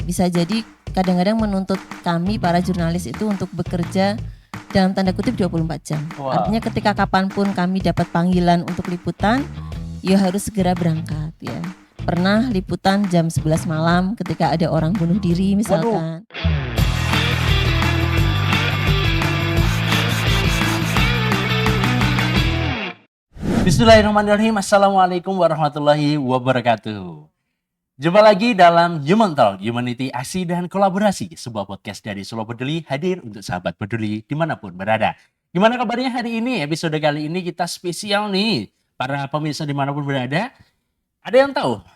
bisa jadi kadang-kadang menuntut kami para jurnalis itu untuk bekerja dalam tanda kutip 24 jam. Wow. Artinya ketika kapanpun kami dapat panggilan untuk liputan, ya harus segera berangkat ya. Pernah liputan jam 11 malam ketika ada orang bunuh diri misalkan. Bismillahirrahmanirrahim. Assalamualaikum warahmatullahi wabarakatuh. Jumpa lagi dalam Human Talk, Humanity, Aksi, dan Kolaborasi. Sebuah podcast dari Solo Peduli hadir untuk sahabat peduli dimanapun berada. Gimana kabarnya hari ini? Episode kali ini kita spesial nih. Para pemirsa dimanapun berada, ada yang tahu?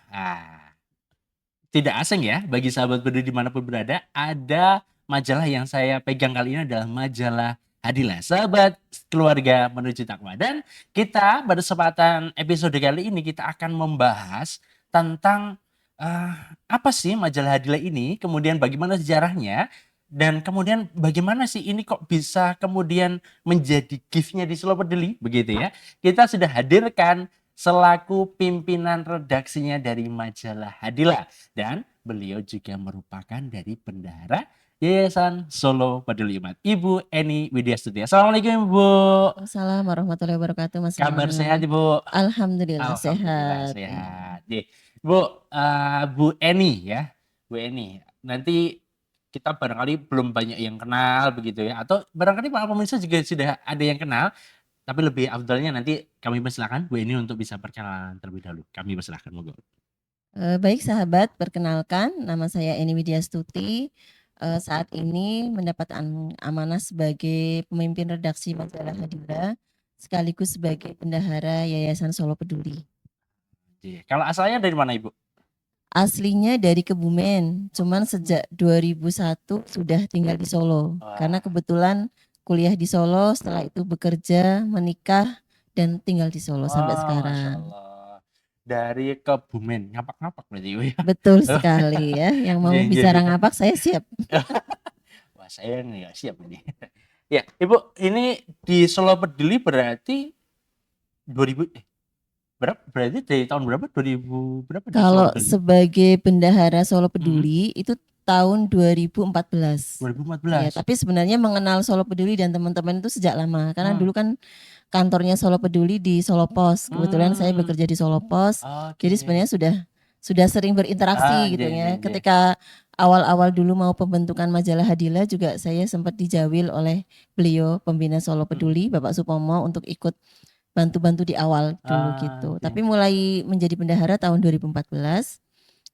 Tidak asing ya, bagi sahabat peduli dimanapun berada, ada majalah yang saya pegang kali ini adalah majalah Hadilah, sahabat keluarga menuju takwa. Dan kita pada kesempatan episode kali ini kita akan membahas tentang apa sih majalah Hadilah ini, kemudian bagaimana sejarahnya, dan kemudian bagaimana sih ini kok bisa kemudian menjadi gift-nya di Solo Peduli, begitu ya. Kita sudah hadirkan selaku pimpinan redaksinya dari majalah Hadilah, dan beliau juga merupakan dari bendahara Yayasan Solo Peduli Umat, Ibu Eni Widyastuti. Assalamualaikum, Ibu. Waalaikumsalam warahmatullahi wabarakatuh, Mas Kabar Iman. sehat, Ibu? Alhamdulillah Alhamdulillah sehat. sehat. Bu, Bu Eni ya, Bu Eni. Nanti kita barangkali belum banyak yang kenal begitu ya, atau barangkali para pemirsa juga sudah ada yang kenal, tapi lebih afdalnya nanti kami persilakan Bu Eni untuk bisa perkenalan terlebih dahulu. Kami persilakan, monggo. Baik sahabat, perkenalkan nama saya Eni Widyastuti. Saat ini mendapat amanah sebagai pemimpin redaksi majalah Hadilah, sekaligus sebagai bendahara Yayasan Solo Peduli. Kalau asalnya dari mana, Ibu? Aslinya dari Kebumen, cuman sejak 2001 sudah tinggal di Solo. Karena kebetulan kuliah di Solo, setelah itu bekerja, menikah, dan tinggal di Solo sampai sekarang. Masya Allah. Dari Kebumen, ngapak-ngapak berarti, Ibu ya? Betul sekali ya, yang mau bicara ngapak saya siap. Wah, saya nggak siap ini. Ya, Ibu, ini di Solo Peduli berarti 2000 berapa? Berarti dari tahun berapa? 2000 berapa? Kalau sebagai bendahara Solo Peduli itu tahun 2014. 2014. Ya, tapi sebenarnya mengenal Solo Peduli dan teman-teman itu sejak lama. Karena dulu kan kantornya Solo Peduli di Solo Pos. Kebetulan saya bekerja di Solo Pos. Jadi sebenarnya sudah sering berinteraksi gitu ya. Ketika awal-awal dulu mau pembentukan majalah Hadilah juga saya sempat dijawil oleh beliau pembina Solo Peduli, Bapak Supomo, untuk ikut bantu-bantu di awal dulu gitu. Tapi mulai menjadi bendahara tahun 2014.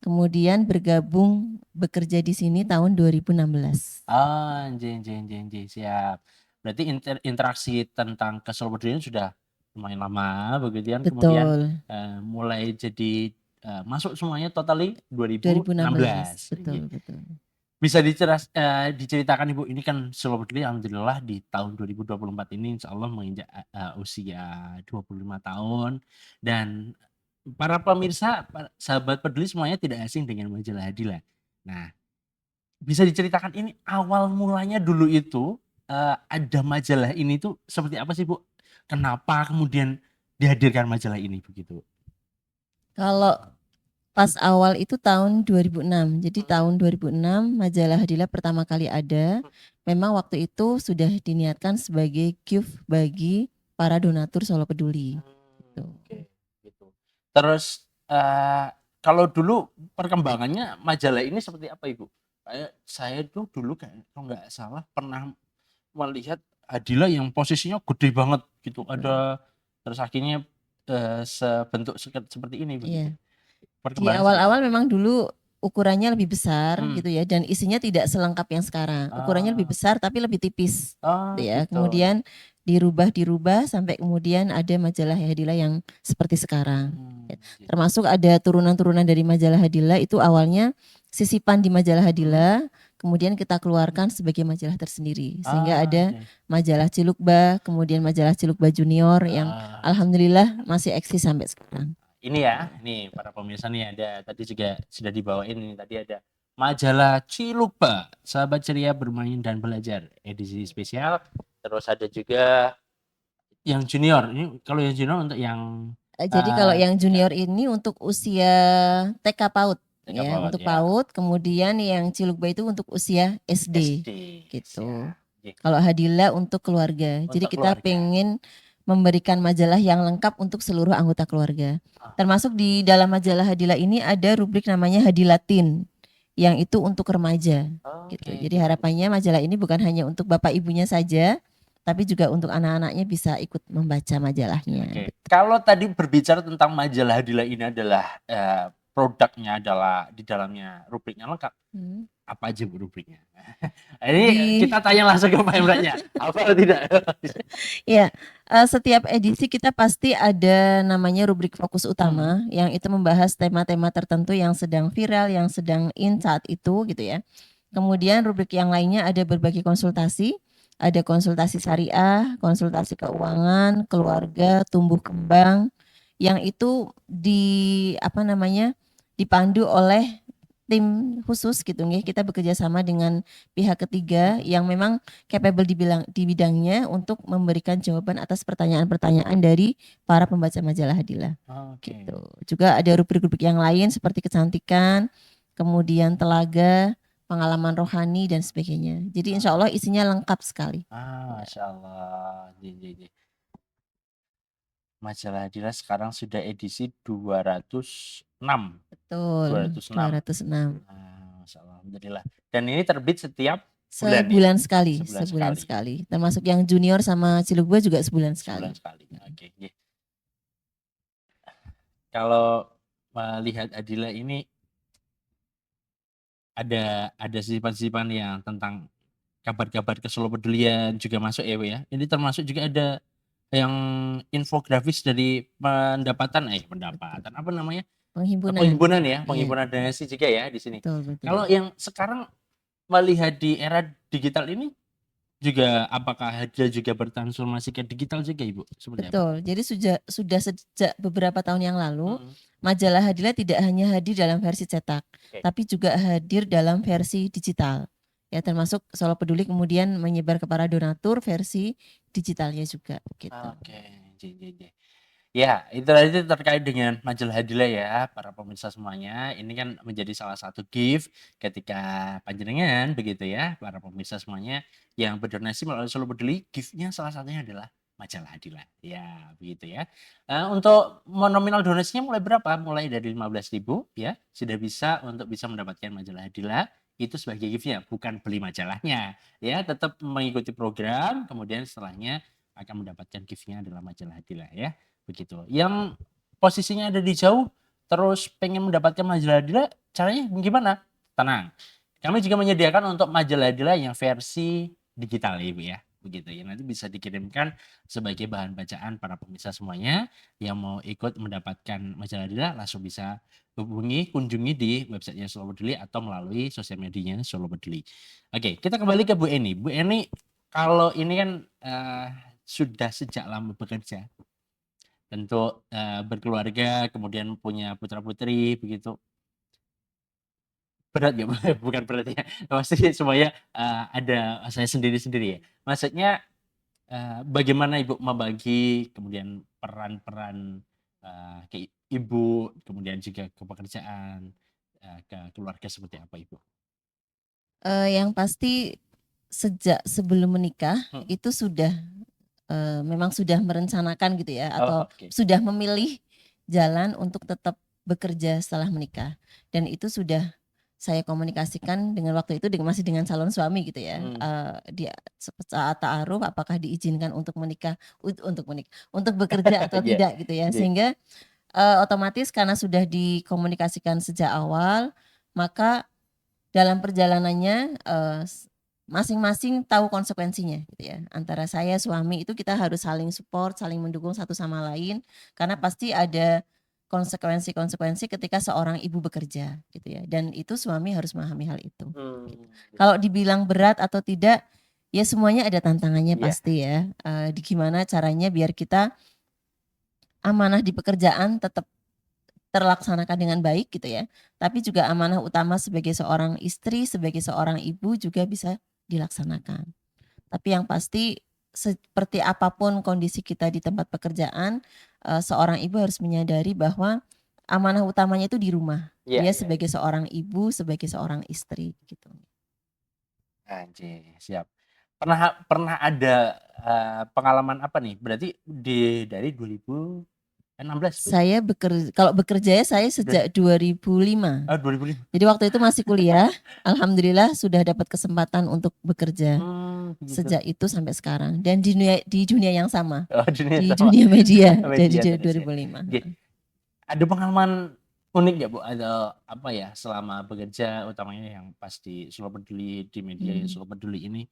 Kemudian bergabung bekerja di sini tahun 2016. Siap. Berarti interaksi tentang ke Solo Peduli sudah lumayan lama begitu kan. Betul. Kemudian mulai jadi masuk semuanya totally 2016. Betul. Bisa diceritakan, Ibu, ini kan Solo Peduli alhamdulillah di tahun 2024 ini insya Allah menginjak usia 25 tahun, dan para pemirsa, sahabat peduli semuanya tidak asing dengan majalah Hadilah. Nah, bisa diceritakan ini awal mulanya dulu itu ada majalah ini tuh seperti apa sih, Bu? Kenapa kemudian dihadirkan majalah ini begitu? Kalau pas awal itu tahun 2006. Jadi tahun 2006 majalah Hadilah pertama kali ada. Memang waktu itu sudah diniatkan sebagai gift bagi para donatur Solo Peduli. Gitu. Terus kalau dulu perkembangannya majalah ini seperti apa, Ibu? Saya tuh dulu kalau nggak salah pernah melihat Hadilah yang posisinya gede banget gitu. Ada terus akhirnya sebentuk seperti ini begitu. Iya. Di awal-awal memang dulu ukurannya lebih besar gitu ya, dan isinya tidak selengkap yang sekarang. Ukurannya lebih besar tapi lebih tipis. Ya. Kemudian dirubah sampai kemudian ada majalah Hadilah yang seperti sekarang. Termasuk ada turunan-turunan dari majalah Hadilah itu awalnya sisipan di majalah Hadilah, kemudian kita keluarkan sebagai majalah tersendiri. Sehingga ada majalah Cilukba, kemudian majalah Cilukba Junior yang alhamdulillah masih eksis sampai sekarang. Ini ya, nih para pemirsa nih ada tadi juga sudah dibawain ini, tadi ada majalah Cilukba, sahabat ceria bermain dan belajar edisi spesial. Terus ada juga yang junior. Ini kalau yang junior untuk yang jadi kalau yang junior ini untuk usia TK PAUD. ya, PAUD untuk ya. PAUD, kemudian yang Cilukba itu untuk usia SD, SD. gitu. Siap. Oke. Kalau Hadila untuk keluarga. Jadi Untuk kita keluarga. pengen memberikan majalah yang lengkap untuk seluruh anggota keluarga. Termasuk di dalam majalah Hadila ini ada rubrik namanya Hadilatin, yang itu untuk remaja, gitu. Oke. Jadi harapannya majalah ini bukan hanya untuk bapak ibunya saja, tapi juga untuk anak-anaknya bisa ikut membaca majalahnya. Oke. Kalau tadi berbicara tentang majalah Hadila ini adalah produknya adalah di dalamnya rubriknya lengkap. Hmm. Apa aja Bu rubriknya? Ini Di kita tanya langsung ke Pak Imrannya. Apa atau tidak? ya, setiap edisi kita pasti ada namanya rubrik fokus utama yang itu membahas tema-tema tertentu yang sedang viral, yang sedang in saat itu gitu ya. Kemudian rubrik yang lainnya ada berbagi konsultasi, ada konsultasi syariah, konsultasi keuangan, keluarga, tumbuh kembang, yang itu dipandu oleh tim khusus gitu nggih. Kita bekerja sama dengan pihak ketiga yang memang capable di bidangnya untuk memberikan jawaban atas pertanyaan-pertanyaan dari para pembaca majalah Hadila. Oke. Gitu. Juga ada rubrik-rubrik yang lain seperti kecantikan, kemudian telaga, pengalaman rohani dan sebagainya. Jadi insya Allah isinya lengkap sekali. Masya Allah. Majalah Hadila sekarang sudah edisi 206. Betul, 206. 206. Masya Allah, alhamdulillah. Dan ini terbit setiap bulan ya? Sebulan sekali. Termasuk yang junior sama Cilugba juga sebulan sekali. Sebulan sekali. Oke. Kalau melihat Adila ini ada sisipan-sisipan yang tentang kabar-kabar keseluruhan juga masuk ya, Bu ya. Ini termasuk juga ada yang infografis dari pendapatan apa namanya? Penghimpunan ya, penghimpunan donasi juga ya di sini. Betul. Kalau yang sekarang melihat di era digital ini juga apakah Hadila juga bertransformasi ke digital juga Ibu? Betul. Jadi sudah sejak beberapa tahun yang lalu majalah Hadila tidak hanya hadir dalam versi cetak, tapi juga hadir dalam versi digital. Ya, termasuk Solo Peduli kemudian menyebar kepada donatur versi digitalnya juga gitu. Oke. Ya, itu tadi terkait dengan majalah Hadila ya, para pemirsa semuanya. Ini kan menjadi salah satu gift ketika panjenengan begitu ya, para pemirsa semuanya yang berdonasi melalui Solo Peduli, gift-nya salah satunya adalah majalah Hadila. Ya, begitu ya. Untuk nominal donasinya mulai berapa? Mulai dari 15.000 ya, sudah bisa untuk bisa mendapatkan majalah Hadila itu sebagai gift-nya, bukan beli majalahnya. Ya, tetap mengikuti program, kemudian setelahnya akan mendapatkan gift-nya adalah majalah Hadila ya. Begitu. Yang posisinya ada di jauh terus pengen mendapatkan majalah Hadila, caranya gimana? Tenang. Kami juga menyediakan untuk majalah Hadila yang versi digital ya Ibu ya. Begitu ya. Nanti bisa dikirimkan sebagai bahan bacaan para pemirsa semuanya yang mau ikut mendapatkan majalah Hadila langsung bisa kunjungi di websitenya Solo Peduli atau melalui sosial medianya Solo Peduli. Oke, kita kembali ke Bu Eni. Bu Eni, kalau ini kan sudah sejak lama bekerja, tentu berkeluarga, kemudian punya putra-putri begitu. Berat ya? Bukan berat ya, pasti semuanya ada saya sendiri-sendiri ya. Maksudnya bagaimana Ibu membagi kemudian peran-peran ke ibu, kemudian juga ke pekerjaan, ke keluarga seperti apa Ibu? Yang pasti sejak sebelum menikah itu sudah memang sudah merencanakan gitu ya, atau sudah memilih jalan untuk tetap bekerja setelah menikah, dan itu sudah saya komunikasikan dengan waktu itu masih dengan calon suami gitu ya. Di saat ta'aruf apakah diizinkan untuk untuk bekerja atau tidak gitu ya. Sehingga otomatis karena sudah dikomunikasikan sejak awal, maka dalam perjalanannya masing-masing tahu konsekuensinya gitu ya. Antara saya suami itu kita harus saling support, saling mendukung satu sama lain, karena pasti ada konsekuensi-konsekuensi ketika seorang ibu bekerja gitu ya, dan itu suami harus memahami hal itu. Gitu. Kalau dibilang berat atau tidak, ya semuanya ada tantangannya pasti ya. Gimana caranya biar kita amanah di pekerjaan tetap terlaksanakan dengan baik gitu ya, tapi juga amanah utama sebagai seorang istri, sebagai seorang ibu juga bisa dilaksanakan. Tapi yang pasti seperti apapun kondisi kita di tempat pekerjaan, seorang ibu harus menyadari bahwa amanah utamanya itu di rumah. Iya, Dia iya. sebagai seorang ibu, sebagai seorang istri gitu. Anjir, siap. Pernah pernah ada pengalaman apa nih? Berarti dari 2016 Bu? Kalau bekerja ya saya Udah sejak 2005. 2005. Jadi waktu itu masih kuliah, alhamdulillah sudah dapat kesempatan untuk bekerja Begitu. sejak itu sampai sekarang dan di dunia yang sama, Oh, dunia di sama dunia media dari media terus ya. 2005. Oke. Ada pengalaman unik nggak Bu? Ada apa ya selama bekerja utamanya yang pas di Solo Peduli di media Solo Peduli ini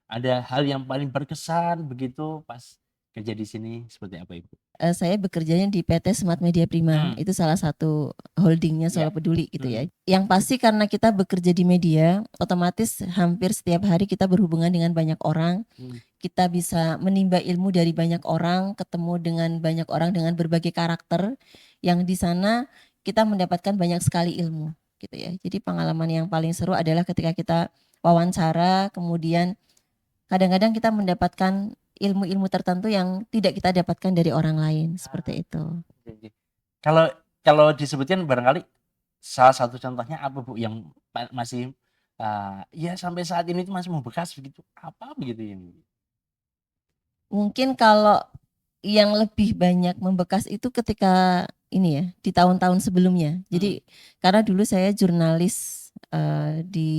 ada hal yang paling berkesan begitu pas kerja di sini seperti apa Ibu? Saya bekerjanya di PT Smart Media Prima, Hmm, itu salah satu holdingnya ya. Solo Peduli gitu ya. Hmm. Yang pasti karena kita bekerja di media, otomatis hampir setiap hari kita berhubungan dengan banyak orang. Hmm. Kita bisa menimba ilmu dari banyak orang, ketemu dengan banyak orang dengan berbagai karakter, yang di sana kita mendapatkan banyak sekali ilmu gitu ya. Jadi pengalaman yang paling seru adalah ketika kita wawancara, kemudian kadang-kadang kita mendapatkan ilmu-ilmu tertentu yang tidak kita dapatkan dari orang lain, seperti itu. Oke. Kalau kalau disebutkan barangkali salah satu contohnya apa Bu yang masih ya sampai saat ini itu masih membekas begitu? Apa begitu yang Mungkin kalau yang lebih banyak membekas itu ketika ini ya, di tahun-tahun sebelumnya. Jadi karena dulu saya jurnalis di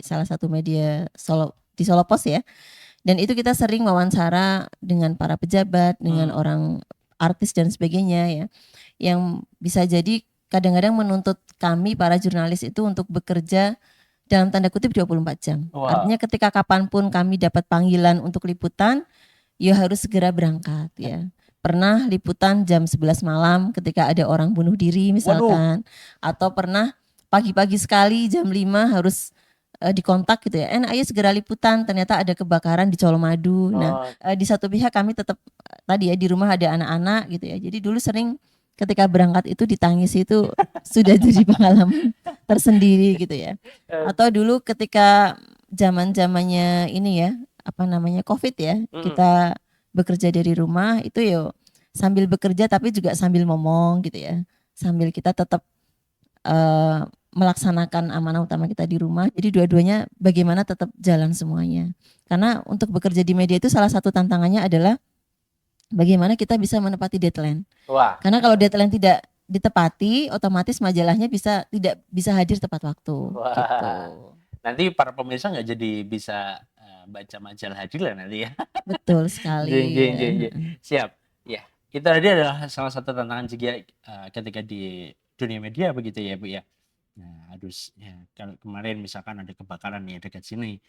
salah satu media di Solo Pos ya. Dan itu kita sering wawancara dengan para pejabat, dengan orang artis dan sebagainya ya. Yang bisa jadi kadang-kadang menuntut kami para jurnalis itu untuk bekerja dalam tanda kutip 24 jam. Wah. Artinya ketika kapanpun kami dapat panggilan untuk liputan, ya harus segera berangkat ya. Pernah liputan jam 11 malam ketika ada orang bunuh diri misalkan. Atau pernah pagi-pagi sekali jam 5 harus dikontak gitu ya. Ayo segera liputan, ternyata ada kebakaran di Colomadu. Nah, di satu pihak kami tetap tadi ya di rumah ada anak-anak gitu ya. Jadi dulu sering ketika berangkat itu ditangisi itu sudah jadi pengalaman tersendiri gitu ya. Atau dulu ketika zaman-zamannya ini ya, apa namanya COVID ya, kita bekerja dari rumah itu yo sambil bekerja tapi juga sambil ngomong gitu ya. Sambil kita tetap melaksanakan amanah utama kita di rumah. Jadi dua-duanya bagaimana tetap jalan semuanya. Karena untuk bekerja di media itu salah satu tantangannya adalah bagaimana kita bisa menepati deadline. Wah. Karena kalau deadline tidak ditepati, otomatis majalahnya tidak bisa hadir tepat waktu. Wah. Gitu. Nanti para pemirsa nggak jadi bisa baca majalah Hadilah nanti ya. Betul sekali. Siap. Ya, itu tadi adalah salah satu tantangan juga ketika di dunia media begitu ya Bu ya. Nah, harus ya kalau kemarin misalkan ada kebakaran nih dekat sini,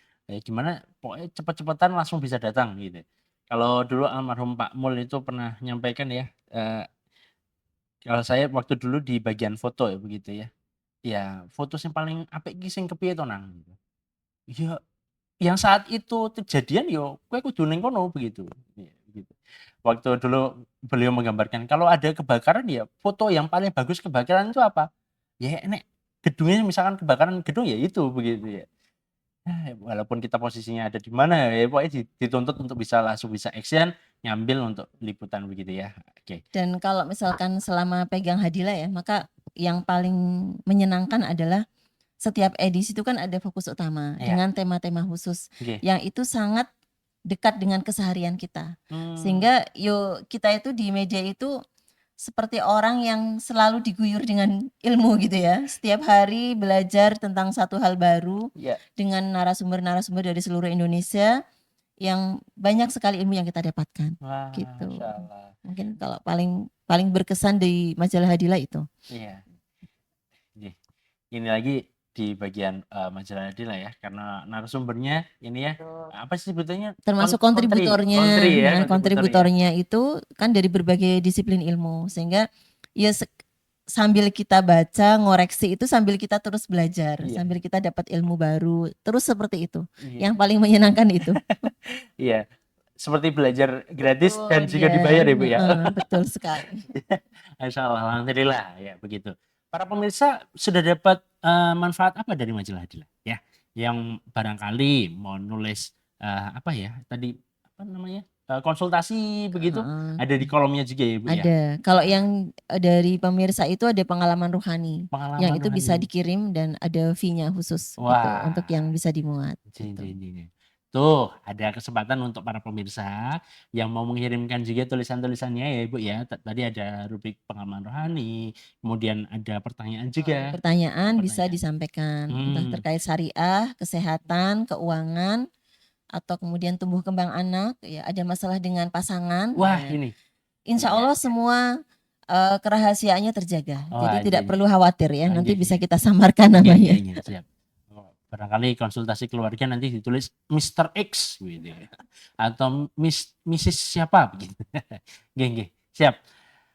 gimana pokoknya cepet-cepetan langsung bisa datang gitu. Kalau dulu almarhum Pak Mul itu pernah nyampaikan ya, kalau saya waktu dulu di bagian foto ya begitu ya. Ya foto sing paling apik ki sing kepiye to Nang gitu. Ya yang saat itu kejadian yo kowe kudu ning kono begitu. Iya, gitu. Waktu dulu beliau menggambarkan kalau ada kebakaran ya foto yang paling bagus kebakaran itu apa? Ya nek gedungnya misalkan kebakaran gedung ya itu begitu ya. Walaupun kita posisinya ada di mana ya pokoknya dituntut untuk langsung bisa action, nyambil untuk liputan begitu ya. Oke. Dan kalau misalkan selama pegang Hadila ya, maka yang paling menyenangkan adalah setiap edisi itu kan ada fokus utama dengan tema-tema khusus yang itu sangat dekat dengan keseharian kita. Sehingga kita itu di media itu seperti orang yang selalu diguyur dengan ilmu gitu ya. Setiap hari belajar tentang satu hal baru dengan narasumber-narasumber dari seluruh Indonesia yang banyak sekali ilmu yang kita dapatkan. Wah, gitu. masyaallah. Mungkin kalau paling berkesan di majalah Hadila itu. Iya. Ini lagi di bagian majalah Hadila ya karena narasumbernya ini ya apa sih sebetulnya Termasuk kontributornya itu kan dari berbagai disiplin ilmu sehingga ya sambil kita baca ngoreksi itu sambil kita terus belajar, sambil kita dapat ilmu baru terus seperti itu. Yang paling menyenangkan itu. Iya, seperti belajar gratis dan juga dibayar ya Bu ya. Betul sekali. Masyaallah, alhamdulillah ya begitu. Para pemirsa sudah dapat manfaat apa dari majalah Hadila ya? Yang barangkali mau nulis apa ya tadi apa namanya konsultasi begitu, Heeh, ada di kolomnya juga ya, Bu, ya? ada. Kalau yang dari pemirsa itu ada pengalaman rohani, yang Pengalaman itu bisa rohani. dikirim dan ada fee-nya khusus gitu untuk Wah, yang bisa dimuat jeng gitu. jeng jeng jeng. Tuh, ada kesempatan untuk para pemirsa yang mau mengirimkan juga tulisan-tulisannya ya, Ibu, ya. Tadi ada rubrik pengalaman rohani, kemudian ada pertanyaan Ada juga. pertanyaan bisa Pertanyaan. disampaikan, entah Hmm. terkait syariah, kesehatan, keuangan, atau kemudian tumbuh kembang anak, ya ada masalah dengan pasangan, Wah, ya. ini. Insya Iya. Allah semua kerahasiaannya terjaga, Wah, jadi tidak jeng perlu jeng. khawatir ya, Ah, nanti nggih bisa nggih. kita samarkan Nggih nggih namanya. nggih, siap. Oh, barangkali konsultasi keluarga nanti ditulis Mister X gitu ya. Atau Mrs. siapa begitu. Nggih nggih, siap.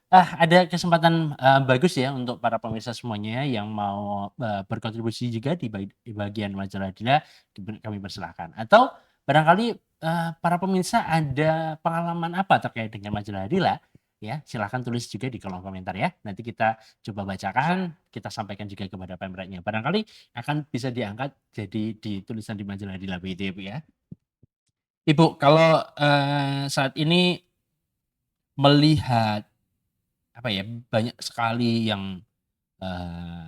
Ada kesempatan bagus ya untuk para pemirsa semuanya yang mau berkontribusi juga di bagian majalah Dila, kami persilahkan. Atau barangkali para pemirsa ada pengalaman apa terkait dengan majalah Dila, ya silahkan tulis juga di kolom komentar ya. Nanti kita coba bacakan, kita sampaikan juga kepada pemretnya. Barangkali akan bisa diangkat jadi di tulisan di majalah Dila begitu ya, Bu, ya. Ibu, kalau saat ini melihat apa ya, banyak sekali eee,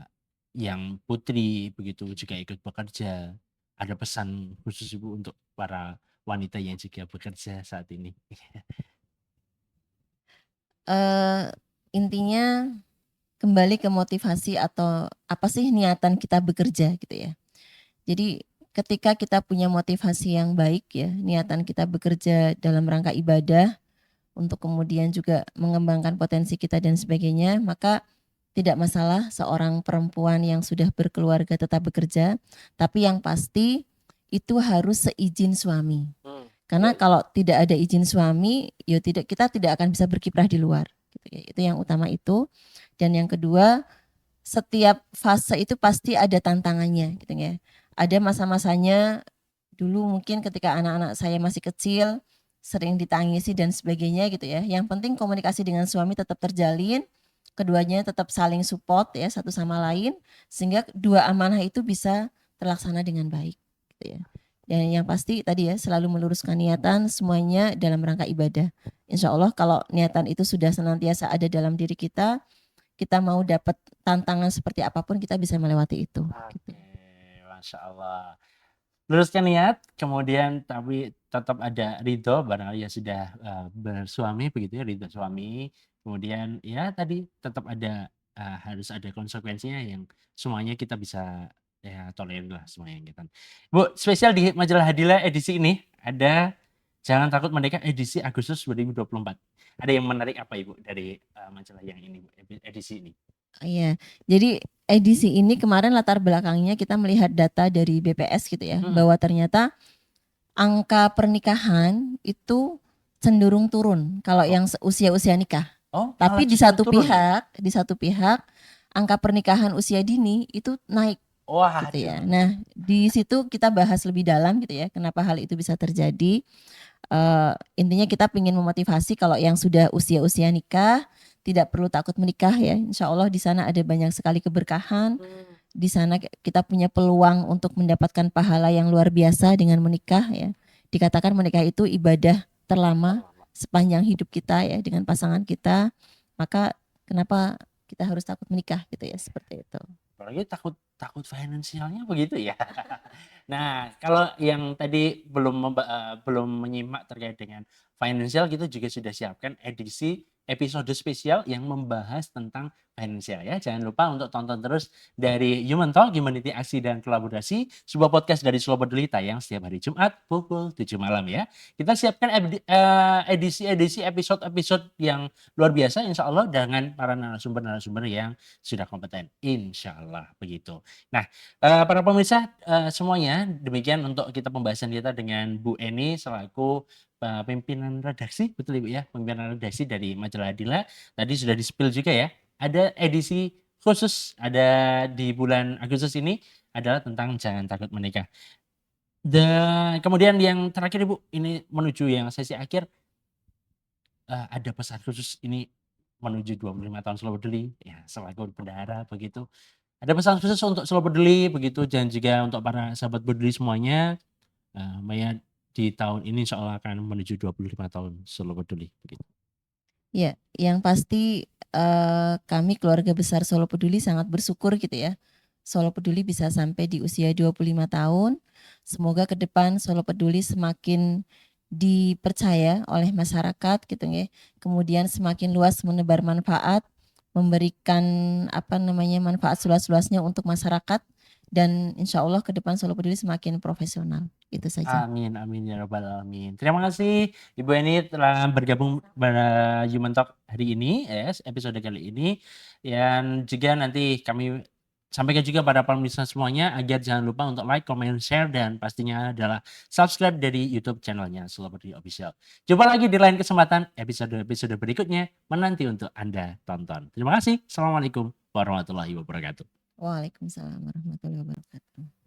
yang putri begitu juga ikut bekerja. Ada pesan khusus Ibu untuk para wanita yang juga bekerja saat ini? Eee, Intinya kembali ke motivasi atau apa sih niatan kita bekerja gitu ya. Jadi ketika kita punya motivasi yang baik ya, niatan kita bekerja dalam rangka ibadah untuk kemudian juga mengembangkan potensi kita dan sebagainya, maka tidak masalah seorang perempuan yang sudah berkeluarga tetap bekerja, tapi yang pasti itu harus seizin suami. Karena kalau tidak ada izin suami, ya kita tidak akan bisa berkiprah di luar. Gitu ya. Itu yang utama itu. Dan yang kedua, setiap fase itu pasti ada tantangannya, gitu ya. Ada masa-masanya dulu mungkin ketika anak-anak saya masih kecil, sering ditangisi dan sebagainya gitu ya. Yang penting komunikasi dengan suami tetap terjalin, keduanya tetap saling support ya satu sama lain, sehingga dua amanah itu bisa terlaksana dengan baik gitu ya. Dan yang pasti tadi ya selalu meluruskan niatan semuanya dalam rangka ibadah. Insya Allah kalau niatan itu sudah senantiasa ada dalam diri kita mau dapat tantangan seperti apapun kita bisa melewati itu. Gitu. Oke, masya Allah. Luruskan niat, kemudian tapi tetap ada ridho, barangkali ya sudah bersuami begitu ya, ridho suami. Kemudian ya tadi tetap ada harus ada konsekuensinya yang semuanya kita bisa ya tolerir lah semuanya gitu. Bu, spesial di majalah Hadila edisi ini ada Jangan Takut Merdeka edisi Agustus 2024. Ada yang menarik apa Ibu dari majalah yang ini, Bu, edisi ini? Iya, jadi edisi ini kemarin latar belakangnya kita melihat data dari BPS gitu ya, bahwa ternyata angka pernikahan itu cenderung turun kalau yang usia-usia nikah. Oh, malah Tapi justru turun ya? di satu pihak angka pernikahan usia dini itu naik gitu ya. Waduh. Nah, di situ kita bahas lebih dalam gitu ya, kenapa hal itu bisa terjadi. Intinya kita ingin memotivasi kalau yang sudah usia-usia nikah tidak perlu takut menikah ya. Insya Allah di sana ada banyak sekali keberkahan. Di sana kita punya peluang untuk mendapatkan pahala yang luar biasa dengan menikah ya. Dikatakan menikah itu ibadah terlama sepanjang hidup kita ya dengan pasangan kita. Maka kenapa kita harus takut menikah gitu ya, seperti itu. Apalagi takut takut finansialnya begitu ya. Nah, kalau yang tadi belum menyimak terkait dengan finansial, kita juga sudah siapkan edisi episode spesial yang membahas tentang finansial ya. Jangan lupa untuk tonton terus dari Human Talk, Humanity Aksi dan Kolaborasi, sebuah podcast dari Slow Peduli tayang setiap hari Jumat pukul 7 malam ya. Kita siapkan edisi-edisi episode-episode yang luar biasa insya Allah dengan para narasumber-narasumber yang sudah kompeten. Insya Allah begitu. Nah, para pemirsa semuanya demikian untuk kita pembahasan kita dengan Bu Eni selaku pimpinan redaksi, betul Ibu ya, pimpinan redaksi dari Majalah Adila. Tadi sudah di-spill juga ya. Ada edisi khusus ada di bulan Agustus ini adalah tentang Jangan Takut Menikah. Dan kemudian yang terakhir Ibu, ini menuju yang sesi akhir, ada pesan khusus ini menuju 25 tahun Slow Peduli ya selaku bendahara begitu. Ada pesan khusus untuk Slow Peduli begitu dan juga untuk para sahabat peduli semuanya, Maya di tahun ini insya Allah akan menuju 25 tahun Solo Peduli begitu. Ya, yang pasti kami keluarga besar Solo Peduli sangat bersyukur gitu ya. Solo Peduli bisa sampai di usia 25 tahun. Semoga ke depan Solo Peduli semakin dipercaya oleh masyarakat gitu ya. Kemudian semakin luas menebar manfaat, memberikan manfaat seluas-luasnya untuk masyarakat, dan insya Allah ke depan Solo Peduli semakin profesional. Itu saja. Amin, amin ya rabbal alamin. Terima kasih Ibu Eni telah bergabung pada Human Talk hari ini, episode kali ini. Dan juga nanti kami sampaikan juga pada pemirsa semuanya agar jangan lupa untuk like, comment, share, dan pastinya adalah subscribe dari YouTube channelnya Solo Peduli Official. Jumpa lagi di lain kesempatan episode berikutnya menanti untuk Anda tonton. Terima kasih. Assalamualaikum warahmatullahi wabarakatuh. Waalaikumsalam warahmatullahi wabarakatuh.